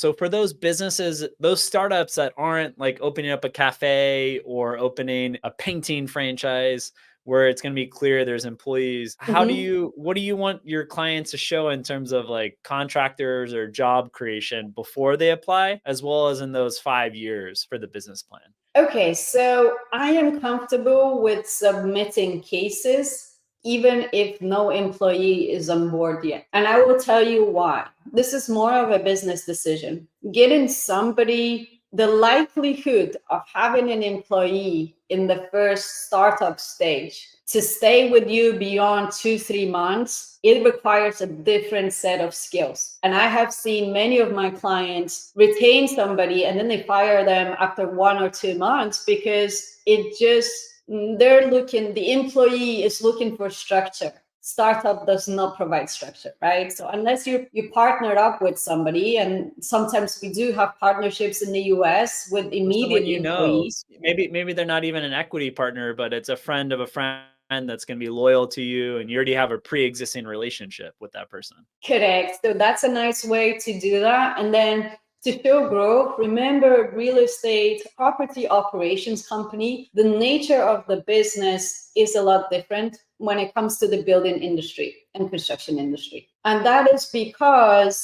So for those businesses, those startups that aren't like opening up a cafe or opening a painting franchise where it's going to be clear there's employees, Mhm. what do you want your clients to show in terms of like contractors or job creation before they apply, as well as in those 5 years for the business plan? Okay, so I am comfortable with submitting cases even if no employee is on board yet. And I will tell you why. This is more of a business decision. Getting somebody, the likelihood of having an employee in the first startup stage to stay with you beyond 2, 3 months, it requires a different set of skills. And I have seen many of my clients retain somebody and then they fire them after 1 or 2 months because the employee is looking for structure. Startup does not provide structure, right? So unless you partner up with somebody, and sometimes we do have partnerships in the US with Or someone immediate you know, employees. maybe they're not even an equity partner, but it's a friend of a friend that's going to be loyal to you, and you already have a pre-existing relationship with that person. Correct. So that's a nice way to do that. And then to show growth, remember real estate, property operations company, the nature of the business is a lot different when it comes to the building industry and construction industry. And that is because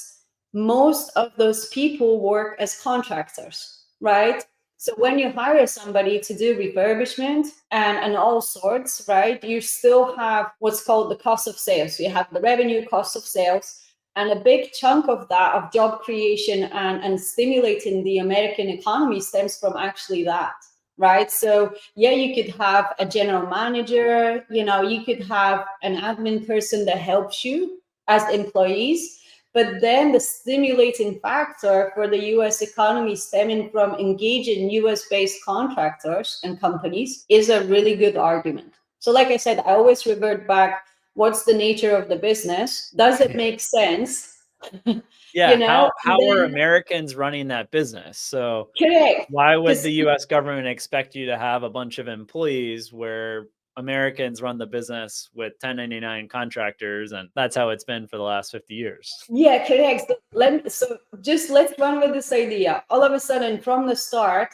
most of those people work as contractors, right? So when you hire somebody to do refurbishment and all sorts, right, you still have what's called the cost of sales. You have the revenue cost of sales. And a big chunk of that, of job creation and stimulating the American economy, stems from actually that, right? So yeah, you could have a general manager, you could have an admin person that helps you as employees. But then the stimulating factor for the US economy stemming from engaging US based contractors and companies is a really good argument. So, like I said, I always revert back, what's the nature of the business? Does it make sense? Yeah, And how are then, Americans running that business? So correct. why would Because the US government expect you to have a bunch of employees where Americans run the business with 1099 contractors, and that's how it's been for the last 50 years? yeah, correct. So just let's run with this idea. All of a sudden, from the start,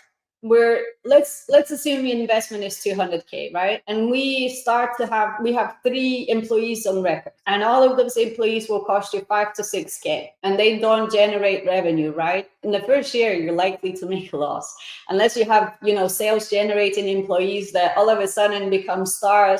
let's assume the investment is 200K, right? And we have 3 employees on record, and all of those employees will cost you 5 to 6K, and they don't generate revenue, right? In the first year, you're likely to make a loss unless you have sales generating employees that all of a sudden become star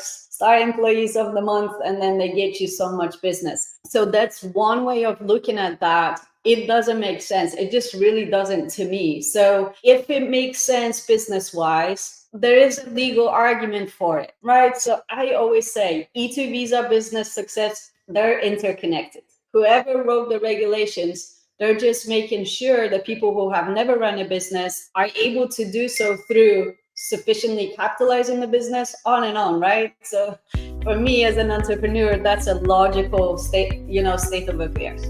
employees of the month, and then they get you so much business. So that's one way of looking at that. It doesn't make sense. It just really doesn't to me. So if it makes sense business wise, there is a legal argument for it, right? So I always say E2 visa, business success, they're interconnected. Whoever wrote the regulations, they're just making sure that people who have never run a business are able to do so through sufficiently capitalizing the business, on and on, right? So for me as an entrepreneur, that's a logical state of affairs.